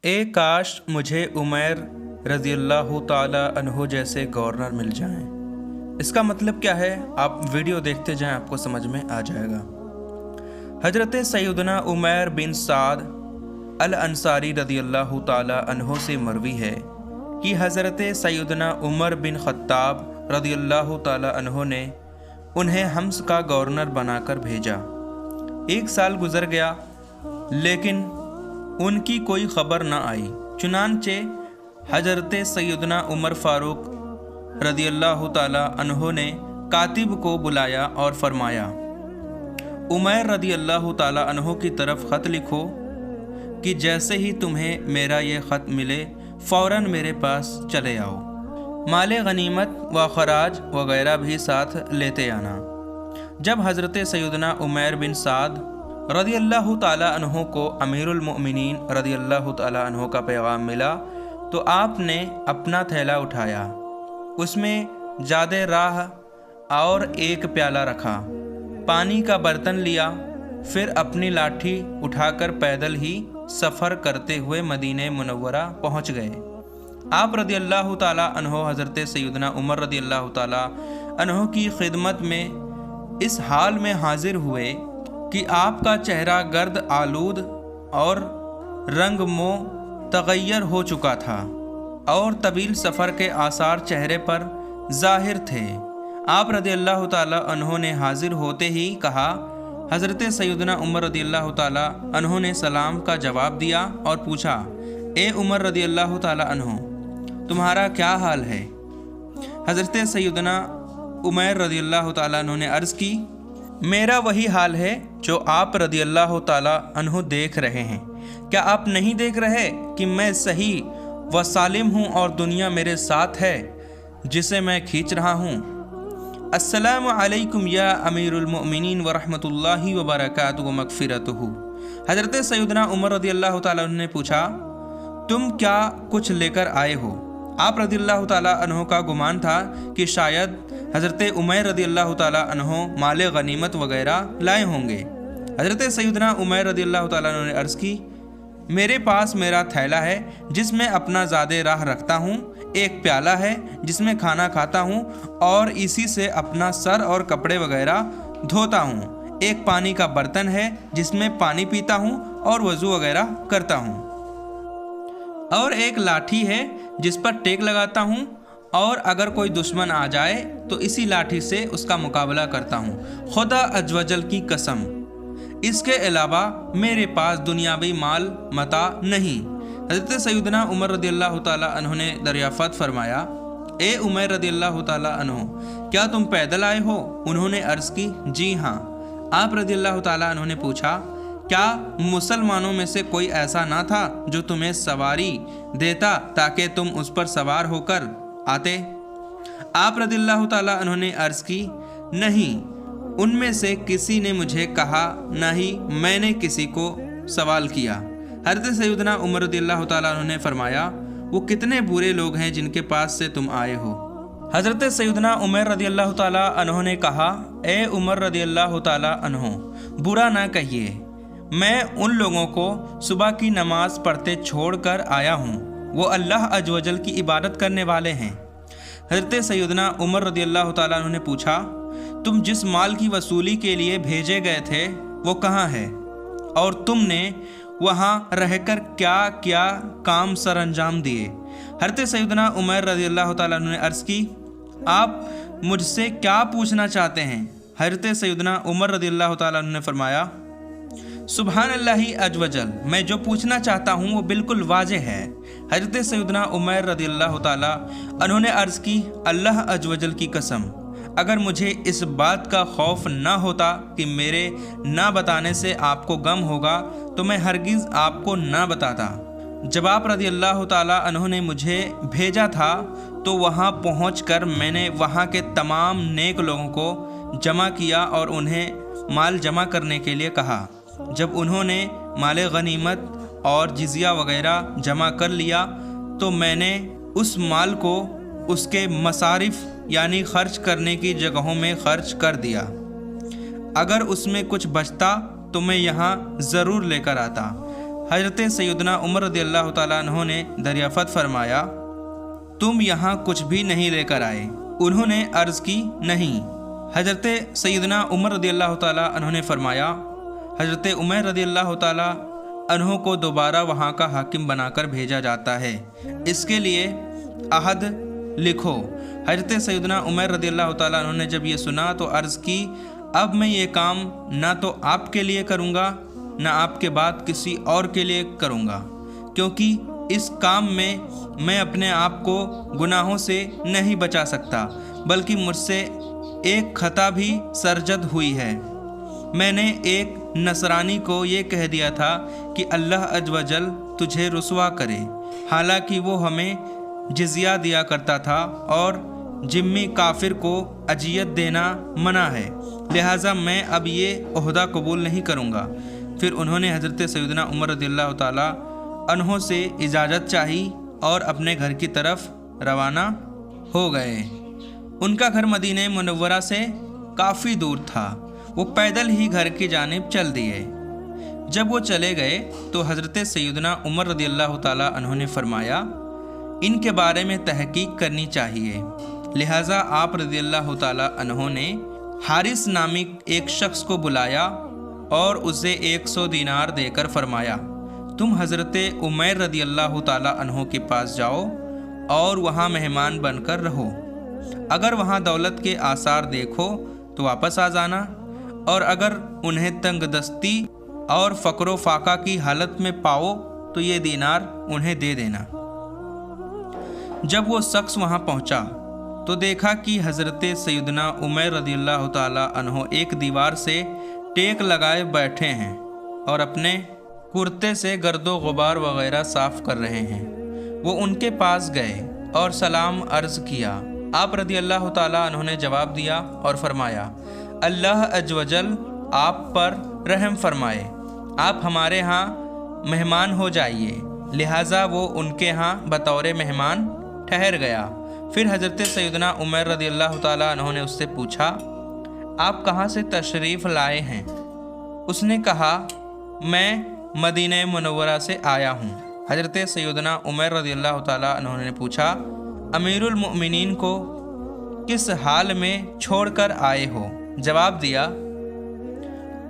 اے کاش مجھے عمیر رضی اللہ تعالی عنہ جیسے گورنر مل جائیں۔ اس کا مطلب کیا ہے؟ آپ ویڈیو دیکھتے جائیں، آپ کو سمجھ میں آ جائے گا۔ حضرت سیدنا عمیر بن سعد الانصاری رضی اللہ تعالی عنہ سے مروی ہے کہ حضرت سیدنا عمر بن خطاب رضی اللہ تعالی عنہ نے انہیں حمص کا گورنر بنا کر بھیجا۔ 1 سال گزر گیا لیکن ان کی کوئی خبر نہ آئی۔ چنانچہ حضرت سیدنا عمر فاروق رضی اللہ تعالی عنہ نے کاتب کو بلایا اور فرمایا، عمیر رضی اللہ تعالی عنہ کی طرف خط لکھو کہ جیسے ہی تمہیں میرا یہ خط ملے فوراً میرے پاس چلے آؤ، مال غنیمت و خراج وغیرہ بھی ساتھ لیتے آنا۔ جب حضرت سیدنا عمیر بن سعد رضی اللہ تعالی عنہ کو امیر المؤمنین رضی اللہ تعالی عنہ کا پیغام ملا تو آپ نے اپنا تھیلا اٹھایا، اس میں جاد راہ اور ایک پیالہ رکھا، پانی کا برتن لیا، پھر اپنی لاٹھی اٹھا کر پیدل ہی سفر کرتے ہوئے مدینہ منورہ پہنچ گئے۔ آپ رضی اللہ تعالی عنہ حضرت سیدنا عمر رضی اللہ تعالی عنہ کی خدمت میں اس حال میں حاضر ہوئے کہ آپ کا چہرہ گرد آلود اور رنگ منہ تغیر ہو چکا تھا اور طویل سفر کے آثار چہرے پر ظاہر تھے۔ آپ رضی اللہ تعالی عنہ نے حاضر ہوتے ہی کہا، حضرت سیدنا عمر رضی اللہ تعالی عنہ نے سلام کا جواب دیا اور پوچھا، اے عمر رضی اللہ تعالی عنہ، تمہارا کیا حال ہے؟ حضرت سیدنا عمیر رضی اللہ تعالی عنہ نے عرض کی، میرا وہی حال ہے جو آپ رضی اللہ تعالی عنہ دیکھ رہے ہیں۔ کیا آپ نہیں دیکھ رہے کہ میں صحیح و سالم ہوں اور دنیا میرے ساتھ ہے جسے میں کھینچ رہا ہوں؟ السلام علیکم یا امیر المؤمنین ورحمۃ اللہ وبرکاتہ ومغفرتہ۔ حضرت سیدنا عمر رضی اللہ تعالی عنہ نے پوچھا، تم کیا کچھ لے کر آئے ہو؟ آپ رضی اللہ تعالی عنہ کا گمان تھا کہ شاید حضرت عمیر رضی اللہ تعالی عنہ مال غنیمت وغیرہ لائے ہوں گے۔ حضرت سیدنا عمیر رضی اللہ تعالی عنہ نے عرض کی، میرے پاس میرا تھیلا ہے جس میں اپنا زاد راہ رکھتا ہوں، ایک پیالہ ہے جس میں کھانا کھاتا ہوں اور اسی سے اپنا سر اور کپڑے وغیرہ دھوتا ہوں، ایک پانی کا برتن ہے جس میں پانی پیتا ہوں اور وضو وغیرہ کرتا ہوں، اور ایک لاٹھی ہے جس پر ٹیک لگاتا ہوں، اور اگر کوئی دشمن آ جائے تو اسی لاٹھی سے اس کا مقابلہ کرتا ہوں، خدا عز و جل کی قسم اس کے علاوہ میرے پاس دنیاوی مال متاع نہیں۔ حضرت سیدنا عمر رضی اللہ تعالی عنہ نے دریافت فرمایا، اے عمر رضی اللہ تعالی عنہ، کیا تم پیدل آئے ہو؟ انہوں نے عرض کی، جی ہاں۔ آپ رضی اللہ تعالی عنہ نے پوچھا، کیا مسلمانوں میں سے کوئی ایسا نہ تھا جو تمہیں سواری دیتا تاکہ تم اس پر سوار ہو کر آتے؟ آپ رضی اللہ تعالی عنہ نے عرض کی، نہیں، ان میں سے کسی نے مجھے کہا، نہ ہی میں نے کسی کو سوال کیا۔ حضرت سیدنا عمر رضی اللہ تعالی عنہ نے فرمایا، وہ کتنے برے لوگ ہیں جن کے پاس سے تم آئے ہو۔ حضرت سیدنا عمر رضی اللہ تعالی عنہ نے کہا، اے عمر رضی اللہ تعالی عنہ، برا نہ کہیے، میں ان لوگوں کو صبح کی نماز پڑھتے چھوڑ کر آیا ہوں، وہ اللہ عز و جل کی عبادت کرنے والے ہیں۔ حضرت سیدنا عمر رضی اللہ تعالیٰ عنہ نے پوچھا، تم جس مال کی وصولی کے لیے بھیجے گئے تھے وہ کہاں ہے، اور تم نے وہاں رہ کر کیا کیا کام سر انجام دیے؟ حضرت سیدنا عمر رضی اللہ تعالیٰ عنہ نے عرض کی، آپ مجھ سے کیا پوچھنا چاہتے ہیں؟ حضرت سیدنا عمر رضی اللہ تعالیٰ عنہ نے فرمایا، سبحان اللہ عز و جل، میں جو پوچھنا چاہتا ہوں وہ بالکل واضح ہے۔ حضرت سیدنا عمر رضی اللہ تعالی عنہ نے عرض کی، اللہ عز و جل کی قسم، اگر مجھے اس بات کا خوف نہ ہوتا کہ میرے نہ بتانے سے آپ کو غم ہوگا تو میں ہرگز آپ کو نہ بتاتا۔ جب آپ رضی اللہ تعالی عنہ نے مجھے بھیجا تھا تو وہاں پہنچ کر میں نے وہاں کے تمام نیک لوگوں کو جمع کیا اور انہیں مال جمع کرنے کے لیے کہا۔ جب انہوں نے مال غنیمت اور جزیہ وغیرہ جمع کر لیا تو میں نے اس مال کو اس کے مصارف یعنی خرچ کرنے کی جگہوں میں خرچ کر دیا۔ اگر اس میں کچھ بچتا تو میں یہاں ضرور لے کر آتا۔ हज़रत सैयदना उमर रज़ियल्लाहु ताला अन्हु ने दरियाफ़त फरमाया, तुम यहाँ कुछ भी नहीं लेकर आए। उन्होंने अर्ज़ की, नहीं। हज़रत सैयदना उमर रज़ियल्लाहु ताला अन्हु ने फरमाया, हज़रत उमर रज़ियल्लाहु ताला अन्हु को दोबारा वहाँ का हाकिम बनाकर भेजा जाता है, इसके लिए अहद लिखो। हज़रत सैयदना उमर रज़ियल्लाहु ताला अन्हु ने जब ये सुना तो अर्ज़ की, अब मैं ये काम ना तो आपके लिए करूँगा ना आपके बाद किसी और के लिए करूँगा, क्योंकि इस काम में मैं अपने आप को गुनाहों से नहीं बचा सकता, बल्कि मुझसे एक खता भी सरजद हुई है। मैंने एक नसरानी को ये कह दिया था कि अल्लाह अज़्ज़ व जल तुझे रुसवा करे, हालांकि वो हमें जिज़िया दिया करता था और जिम्मी काफिर को अजियत देना मना है, लिहाजा मैं अब ये ओहदा कबूल नहीं करूँगा। फिर उन्होंने हज़रत सैयदना उमर रज़ियल्लाहु ताला अन्हु से इजाज़त चाही और अपने घर की तरफ रवाना हो गए। उनका घर मदीने मुनव्वरा से काफ़ी दूर था। वो पैदल ही घर की जानिब चल दिए। जब वो चले गए तो हज़रत सैयदना उमर रज़ियल्लाहु ताला अन्हु ने फरमाया, इनके बारे में तहकीक करनी चाहिए। लिहाजा आप रज़ियल्लाहु ताला अन्हु ने हारिस नामी एक शख्स को बुलाया और उसे 100 दीनार देकर फरमाया, तुम हज़रत उमैर रज़ियल्लाहु ताला अन्हु के पास जाओ और वहाँ मेहमान बनकर रहो। अगर वहाँ दौलत के आसार देखो तो वापस आ जाना, और अगर उन्हें तंगदस्ती और फ़क्र फाका की हालत में पाओ तो ये दीनार उन्हें दे देना। जब वो शख्स वहाँ पहुँचा तो देखा कि हज़रत सैयदना उमैर रज़ियल्लाहु ताला अन्हु एक दीवार से टेक लगाए बैठे हैं और अपने कुर्ते से गर्दो गुबार वगैरह साफ़ कर रहे हैं। वो उनके पास गए और सलाम अर्ज़ किया। आप रज़ियल्लाहु ताला अन्हु ने जवाब दिया और फरमाया, अल्लाह अज़्ज़ व जल आप पर रहम फरमाए, आप हमारे यहाँ मेहमान हो जाइए। लिहाजा वो उनके यहाँ बतौर मेहमान ठहर गया। फिर हज़रत सैयदना उमर रज़ियल्लाहु ताला अन्हु ने उससे पूछा, आप कहाँ से तशरीफ़ लाए हैं? उसने कहा, मैं मदीने मुनव्वरा से आया हूँ। हज़रत सैयदना उमर रज़ियल्लाहु ताला अन्हु ने पूछा, अमीरुल मोमिनीन को किस हाल में छोड़कर आए हो? जवाब दिया,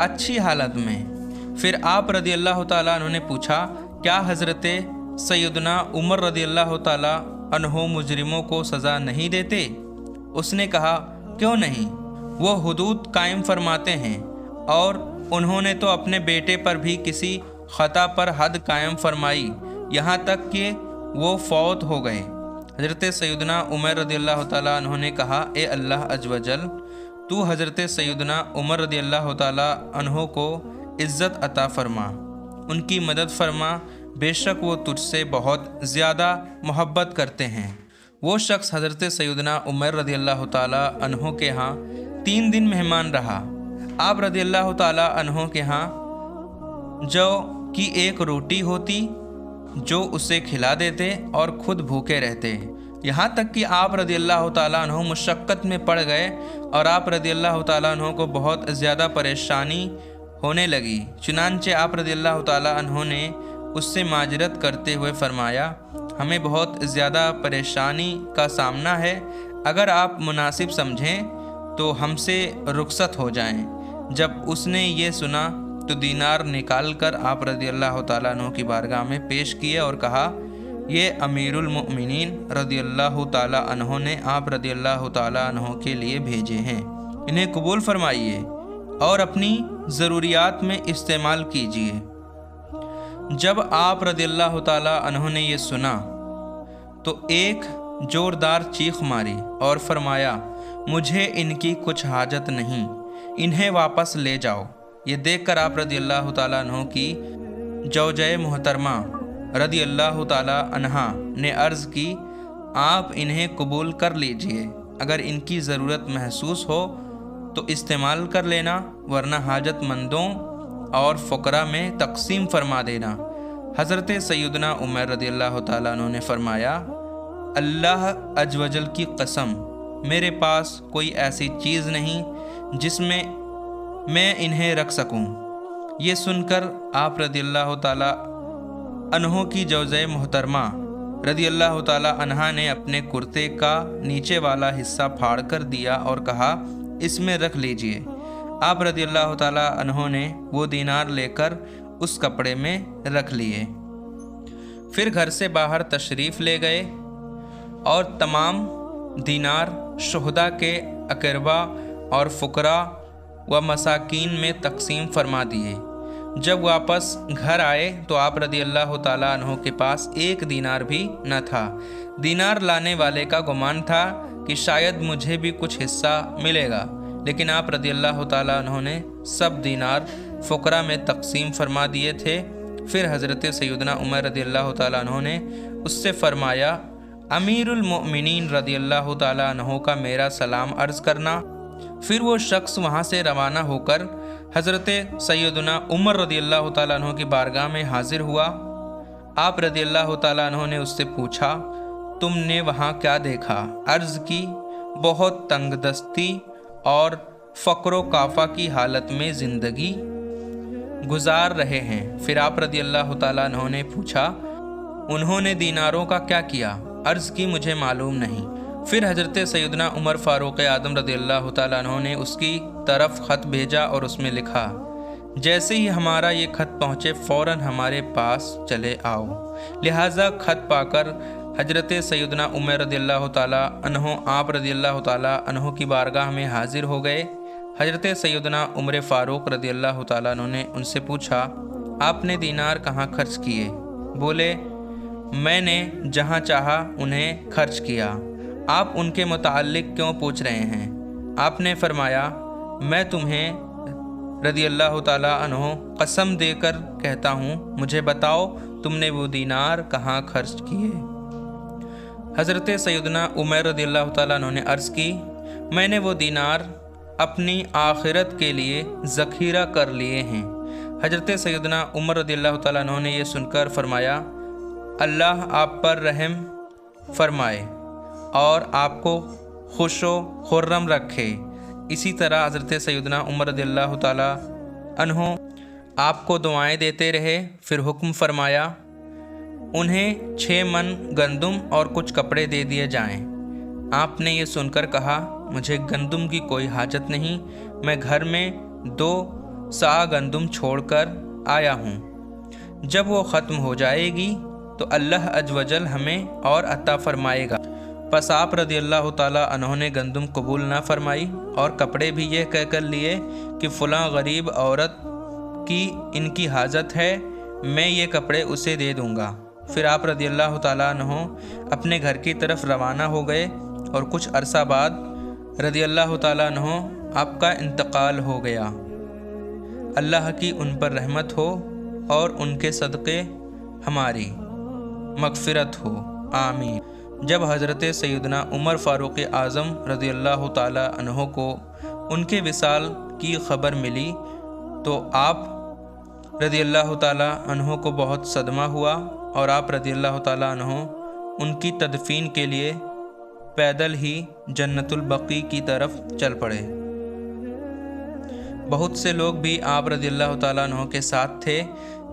अच्छी हालत में। फिर आप रज़ियल्लाहु ताला अन्हु ने पूछा, क्या हज़रत सैयदना उमर रज़ियल्लाहु ताला अन्हु मुजरिमों को सज़ा नहीं देते? उसने कहा, क्यों नहीं, वो हुदूद कायम फरमाते हैं और उन्होंने तो अपने बेटे पर भी किसी ख़ता पर हद कायम फरमाई, यहाँ तक कि वो फौत हो गए। हज़रत सैयदना उमर रज़ियल्लाहु ताला अन्हु ने कहा, ए अल्लाह अज़्ज़ व जल, तू हज़रत सैयदना उमर रज़ियल्लाहु ताला अन्हु को इज़्ज़त अता फरमा, उनकी मदद फरमा, बेशक वो तुझसे बहुत ज़्यादा मोहब्बत करते हैं। वो शख्स हज़रत सैयदना उमर रज़ियल्लाहु ताला अन्हु के यहाँ 3 दिन मेहमान रहा। आप रज़ियल्लाहु ताला अन्हु के यहाँ जौ की एक रोटी होती जो उसे खिला देते और खुद भूखे रहते, यहाँ तक कि आप रज़ियल्लाहु ताला अन्हु मुशक्क़त में पड़ गए और आप रज़ियल्लाहु ताला अन्हु को बहुत ज़्यादा परेशानी होने लगी। चुनांचे आप रज़ियल्लाहु ताला अन्हु ने उससे माजरत करते हुए फरमाया, हमें बहुत ज़्यादा परेशानी का सामना है, अगर आप मुनासिब समझें तो हमसे रुखसत हो जाएं। जब उसने ये सुना तो दीनार निकाल कर आप रज़ियल्लाहु ताला अन्हु की बारगाह में पेश किए और कहा, ये अमीरुल मोमिनीन रज़ियल्लाहु ताला अन्हु ने आप रज़ियल्लाहु ताला अन्हु के लिए भेजे हैं, इन्हें कबूल फरमाइए और अपनी ज़रूरियात में इस्तेमाल कीजिए। जब आप रज़ियल्लाहु ताला अन्हु ने ये सुना तो एक ज़ोरदार चीख मारी और फरमाया, मुझे इनकी कुछ हाजत नहीं, इन्हें वापस ले जाओ। ये देखकर आप रज़ियल्लाहु ताला अन्हु की ज़ौजे मोहतरमा रज़ियल्लाहु ताला अन्हा ने अर्ज़ की, आप इन्हें कबूल कर लीजिए, अगर इनकी ज़रूरत महसूस हो तो इस्तेमाल कर लेना, वरना हाजतमंदों और फ़ुक़रा में तक़सीम फरमा देना। हज़रत सैयदना उमर रज़ियल्लाहु ताला अन्हु ने फरमाया, अल्लाह अज़्ज़ व जल की कसम, मेरे पास कोई ऐसी चीज़ नहीं जिसमें मैं इन्हें रख सकूं। ये सुनकर आप रज़ियल्लाहु ताला अन्हो की जौज़े मोहतरमा रदी अल्लाह ताला अन्हा ने अपने कुर्ते का नीचे वाला हिस्सा फाड़ कर दिया और कहा, इसमें रख लीजिए। आप रदी अल्लाह ताला अन्हो ने वो दीनार लेकर उस कपड़े में रख लिए। फिर घर से बाहर तशरीफ़ ले गए और तमाम दीनार शुहदा के अकरबा और फ़ुकरा व मसाकीन में तकसीम फरमा दिए। जब वापस घर आए तो आप रदी अल्लाह ताला अन्हो के पास एक दीनार भी न था। दीनार लाने वाले का गुमान था कि शायद मुझे भी कुछ हिस्सा मिलेगा, लेकिन आप रदी अल्लाह ताला अन्हो ने सब दीनार फ़ुकरा में तकसीम फरमा दिए थे। फिर हज़रत सैयदना उमर रदी अल्लाह ताला अन्हो ने उससे फ़रमाया, अमीरुल मोमिनीन रदी अल्लाह ताला अन्हो का मेरा सलाम अर्ज़ करना। फिर वो शख्स वहाँ से रवाना होकर हज़रत सैयदना उमर रदी अल्लाह ताला अन्हो की बारगाह में हाजिर हुआ। आप रदी अल्लाह ताला अन्हो ने उससे पूछा, तुमने वहाँ क्या देखा? अर्ज़ की, बहुत तंगदस्ती और फ़क्र काफ़ा की हालत में ज़िंदगी गुजार रहे हैं। फिर आप रदी अल्लाह ताला अन्हो ने पूछा, उन्होंने दीनारों का क्या किया? अर्ज़ की, मुझे मालूम नहीं। फिर हज़रत सैयदना उमर फ़ारूक़ आज़म रदी अल्लाह ताला अन्हो ने उसकी तरफ ख़त भेजा और उसमें लिखा, जैसे ही हमारा ये ख़त पहुँचे फ़ौरन हमारे पास चले आओ। लिहाजा ख़त पाकर हज़रत सैयदना उमर रदी अल्लाह ताला अन्हो आप रदी अल्लाह ताला अन्हो की बारगाह में हाजिर हो गए। हज़रत सैयदना उमर फ़ारूक़ रदी अल्लाह ताला अन्हो ने उनसे पूछा, आपने दीनार कहाँ खर्च किए? बोले, मैंने जहाँ चाहा उन्हें खर्च किया। आप उनके मुताल्लिक़ क्यों पूछ रहे हैं? आपने फरमाया, मैं तुम्हें रदी अल्लाह ताला अन्हो कसम देकर कहता हूँ, मुझे बताओ तुमने वो दीनार कहाँ खर्च किए? हज़रत सैयदना उमर रदी अल्लाह ताला अन्हो ने अर्ज़ की, मैंने वो दीनार अपनी आखिरत के लिए ज़ख़ीरा कर लिए हैं। हज़रत सैयदना उमर रदी अल्लाह ताला अन्हो ने यह सुनकर फरमाया, अल्लाह आप पर रहम फरमाए और आपको खुशो खुर्रम रखे। इसी तरह हज़रत सैयदना उमर रदी अल्लाह ताला अन्हो आपको दुआएं देते रहे। फिर हुक्म फरमाया, उन्हें 6 मन गंदुम और कुछ कपड़े दे दिए जाएं। आपने ये सुनकर कहा, मुझे गंदुम की कोई हाजत नहीं, मैं घर में 2 सा गंदुम छोड़कर आया हूँ। जब वो ख़त्म हो जाएगी तो अल्लाह अज़्वजल हमें और अता फरमाएगा। बस आप रदी अल्लाह ताला अन्हो ने गंदुम कबूल ना फरमाई और कपड़े भी ये कह कर लिए कि फ़लाँ गरीब औरत की इनकी हाजत है, मैं ये कपड़े उसे दे दूँगा। फिर आप रदी अल्लाह ताला अन्हो अपने घर की तरफ रवाना हो गए और कुछ अरसा बाद रदी अल्लाह ताला अन्हो आपका इंतकाल हो गया। अल्लाह की उन पर रहमत हो और उनके सदक़े हमारी मग़फ़िरत हो, आमीन। जब हज़रत सैयदना उमर फ़ारूक़ आज़म रदी अल्लाह ताला अन्हो को उनके विसाल की ख़बर मिली तो आप रदी अल्लाह ताला अन्हो को बहुत सदमा हुआ और आप रदी अल्लाह ताला अन्हो उनकी तदफ़ीन के लिए पैदल ही जन्नतुल बक़ी की तरफ चल पड़े। बहुत से लोग भी आप रदी अल्लाह ताला अन्हो के साथ थे।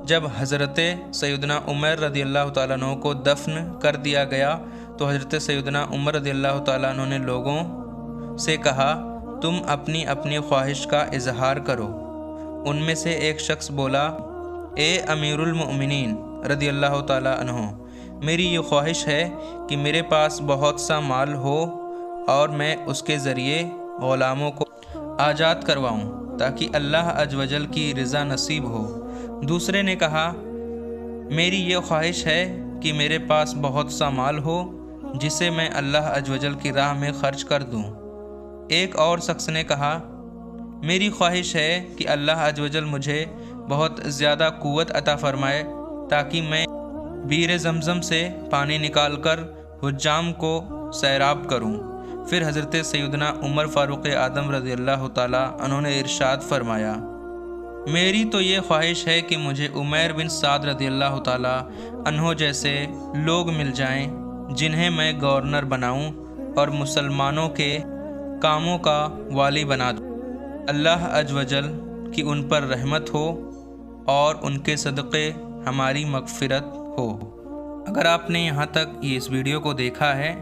जब हज़रत सैयदना उमर रदी अल्लाह ताला अन्हो को दफन कर दिया गया तो हज़रत सैयदना उमर रदी अल्लाह ताला अन्हो ने लोगों से कहा, तुम अपनी अपनी ख्वाहिश का इजहार करो। उनमें से एक शख्स बोला, ए अमीरुल मोमिनीन रदी अल्लाह ताला अन्हो, मेरी ये ख्वाहिश है कि मेरे पास बहुत सा माल हो और मैं उसके ज़रिए ग़ुलामों को आज़ाद करवाऊँ ताकि अल्लाह अज़्वजल की रज़ा नसीब हो। दूसरे ने कहा, मेरी ये ख्वाहिश है कि मेरे पास बहुत सा माल हो जिसे मैं अल्लाह अज़्वजल की राह में ख़र्च कर दूँ। एक और शख्स ने कहा, मेरी ख्वाहिश है कि अल्लाह अज़्वजल मुझे बहुत ज़्यादा क़ुव्वत अता फ़रमाए ताकि मैं बीर ज़मज़म से पानी निकाल कर हुज्जाम को सैराब करूँ। फिर हज़रत सैयदना उमर फ़ारूक़ आज़म रज़ी अल्लाह ताला अन्हो ने इरशाद फरमाया, मेरी तो ये ख्वाहिश है कि मुझे उमैर बिन साद रज़ी अल्लाह ताला अन्हो जैसे लोग मिल जाएं जिन्हें मैं गवर्नर बनाऊं और मुसलमानों के कामों का वाली बना दूं। अल्लाह अज़्वजल की उन पर रहमत हो और उनके सदक़े हमारी मग़फ़िरत हो। अगर आपने यहाँ तक इस वीडियो को देखा है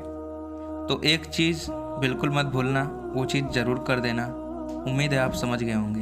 तो एक चीज़ बिल्कुल मत भूलना, वो चीज़ ज़रूर कर देना। उम्मीद है आप समझ गए होंगे।